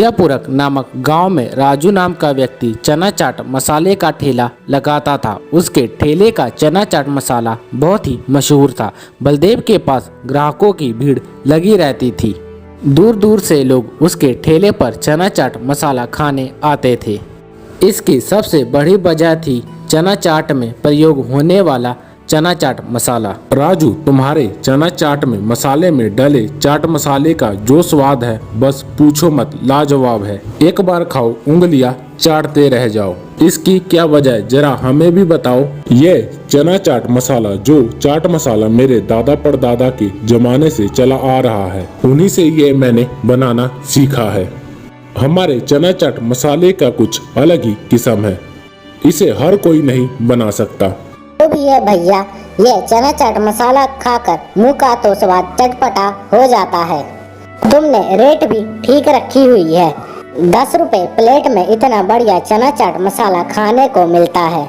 जयपुरक नामक गांव में राजू नाम का व्यक्ति चना चाट मसाले का ठेला लगाता था। उसके ठेले का चना चाट मसाला बहुत ही मशहूर था। बलदेव के पास ग्राहकों की भीड़ लगी रहती थी। दूर दूर से लोग उसके ठेले पर चना चाट मसाला खाने आते थे। इसकी सबसे बड़ी वजह थी चना चाट में प्रयोग होने वाला चना चाट मसाला। राजू, तुम्हारे चना चाट में मसाले में डले चाट मसाले का जो स्वाद है बस पूछो मत, लाजवाब है। एक बार खाओ उंगलियां चाटते रह जाओ। इसकी क्या वजह है जरा हमें भी बताओ। ये चना चाट मसाला जो चाट मसाला मेरे दादा परदादा के जमाने से चला आ रहा है, उन्हीं से ये मैंने बनाना सीखा है। हमारे चना चाट मसाले का कुछ अलग ही किस्म है, इसे हर कोई नहीं बना सकता। जो भी है भैया, ये चना चाट मसाला खाकर मुंह का तो स्वाद चटपटा हो जाता है। तुमने रेट भी ठीक रखी हुई है। 10 रुपए प्लेट में इतना बढ़िया चना चाट मसाला खाने को मिलता है।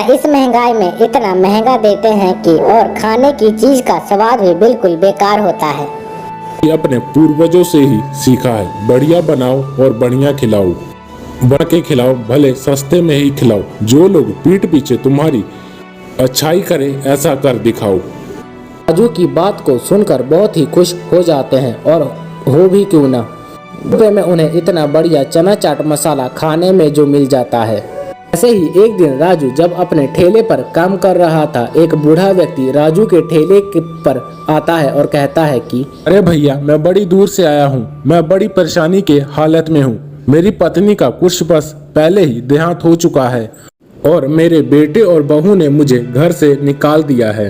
इस महंगाई में इतना महंगा देते हैं कि और खाने की चीज का स्वाद भी बिल्कुल बेकार होता है। ये अपने पूर्वजों से ही सीखा है। बढ़िया बनाओ और बढ़िया खिलाओ। बना के खिलाओ, भले सस्ते में ही खिलाओ। जो लोग पीठ पीछे तुम्हारी अच्छाई करे ऐसा कर दिखाओ। राजू की बात को सुनकर बहुत ही खुश हो जाते हैं और हो भी क्यों ना, रुपए में उन्हें इतना बढ़िया चना चाट मसाला खाने में जो मिल जाता है। ऐसे ही एक दिन राजू जब अपने ठेले पर काम कर रहा था, एक बूढ़ा व्यक्ति राजू के ठेले पर आता है और कहता है कि अरे भैया, मैं बड़ी दूर से आया हूँ। मैं बड़ी परेशानी के हालत में हूँ। मेरी पत्नी का कुछ बस पहले ही देहांत हो चुका है और मेरे बेटे और बहू ने मुझे घर से निकाल दिया है।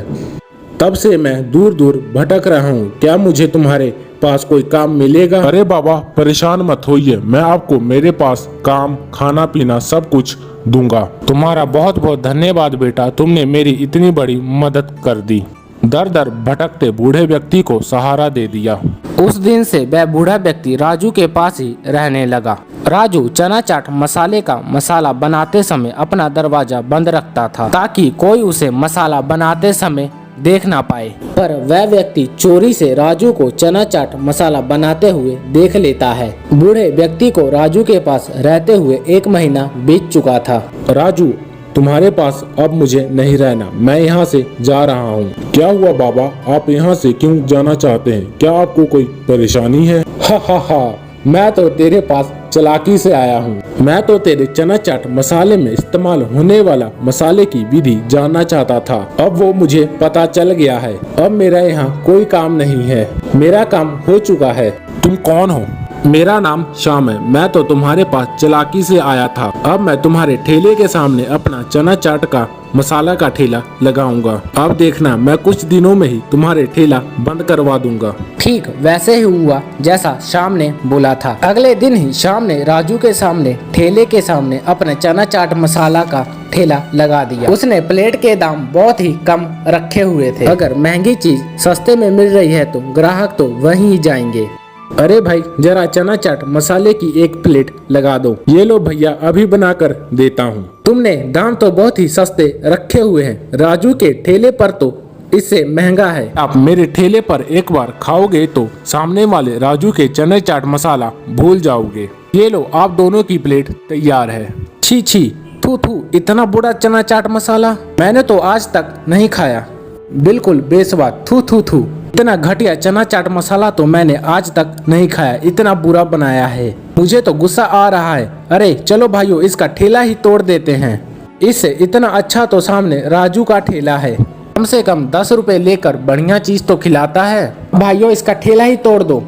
तब से मैं दूर दूर भटक रहा हूँ। क्या मुझे तुम्हारे पास कोई काम मिलेगा? अरे बाबा, परेशान मत होइए, मैं आपको मेरे पास काम, खाना पीना सब कुछ दूंगा। तुम्हारा बहुत बहुत धन्यवाद बेटा, तुमने मेरी इतनी बड़ी मदद कर दी। दर दर भटकते बूढ़े व्यक्ति को सहारा दे दिया। उस दिन से वह बूढ़ा व्यक्ति राजू के पास ही रहने लगा। राजू चना चाट मसाले का मसाला बनाते समय अपना दरवाजा बंद रखता था ताकि कोई उसे मसाला बनाते समय देख ना पाए। पर वह व्यक्ति चोरी से राजू को चना चाट मसाला बनाते हुए देख लेता है। बूढ़े व्यक्ति को राजू के पास रहते हुए 1 महीना बीत चुका था। राजू, तुम्हारे पास अब मुझे नहीं रहना, मैं यहाँ से जा रहा हूँ। क्या हुआ बाबा, आप यहाँ से क्यों जाना चाहते हैं? क्या आपको कोई परेशानी है? हा हा हा, मैं तो तेरे पास चालाकी से आया हूँ। मैं तो तेरे चना चाट मसाले में इस्तेमाल होने वाला मसाले की विधि जानना चाहता था। अब वो मुझे पता चल गया है। अब मेरा यहाँ कोई काम नहीं है, मेरा काम हो चुका है। तुम कौन हो? मेरा नाम श्याम है। मैं तो तुम्हारे पास चालाकी से आया था। अब मैं तुम्हारे ठेले के सामने अपना चना चाट का मसाला का ठेला लगाऊंगा। अब देखना, मैं कुछ दिनों में ही तुम्हारे ठेला बंद करवा दूंगा। ठीक वैसे ही हुआ जैसा श्याम ने बोला था। अगले दिन ही श्याम ने राजू के सामने ठेले के सामने अपने चना चाट मसाला का ठेला लगा दिया। उसने प्लेट के दाम बहुत ही कम रखे हुए थे। अगर महंगी चीज सस्ते में मिल रही है तो ग्राहक तो वहीं जाएंगे। अरे भाई, जरा चना चाट मसाले की 1 प्लेट लगा दो। ये लो भैया, अभी बनाकर देता हूँ। तुमने दाम तो बहुत ही सस्ते रखे हुए हैं। राजू के ठेले पर तो इससे महंगा है। आप मेरे ठेले पर एक बार खाओगे तो सामने वाले राजू के चने चाट मसाला भूल जाओगे। ये लो, आप दोनों की प्लेट तैयार है। छी छी, थू थू, इतना बुरा चना चाट मसाला मैंने तो आज तक नहीं खाया। बिल्कुल बेस्वाद, थू थू थू। इतना घटिया चना चाट मसाला तो मैंने आज तक नहीं खाया। इतना बुरा बनाया है, मुझे तो गुस्सा आ रहा है। अरे चलो भाइयों, इसका ठेला ही तोड़ देते हैं। इससे इतना अच्छा तो सामने राजू का ठेला है, कम से कम 10 रुपए लेकर बढ़िया चीज तो खिलाता है। भाइयों, इसका ठेला ही तोड़ दो।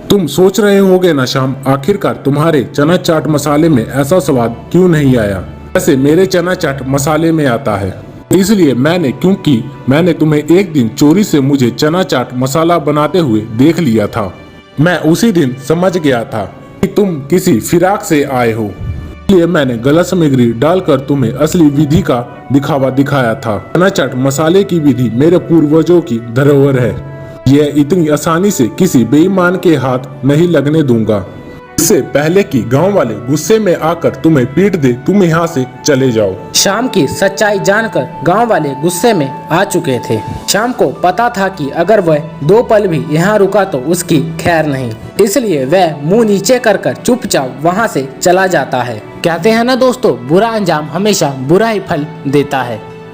तुम सोच रहे होगे ना श्याम, आखिरकार तुम्हारे चना चाट मसाले में ऐसा स्वाद क्यों नहीं आया? वैसे मेरे चना चाट मसाले में आता है, इसलिए क्योंकि मैंने तुम्हें एक दिन चोरी से मुझे चना चाट मसाला बनाते हुए देख लिया था। मैं उसी दिन समझ गया था कि तुम किसी फिराक से आए हो, इसलिए मैंने गलत सामग्री डालकर तुम्हें असली विधि का दिखावा दिखाया था। चना चाट मसाले की विधि मेरे पूर्वजों की धरोहर है। यह इतनी आसानी से किसी बेईमान के हाथ नहीं लगने दूंगा। इससे पहले कि गांव वाले गुस्से में आकर तुम्हें पीट दे, तुम यहाँ से चले जाओ। शाम की सच्चाई जानकर गांव वाले गुस्से में आ चुके थे। शाम को पता था कि अगर वह 2 पल भी यहाँ रुका तो उसकी खैर नहीं, इसलिए वह मुंह नीचे कर चुपचाप वहाँ से चला जाता है। कहते हैं ना दोस्तों, बुरा अंजाम हमेशा बुरा ही फल देता है।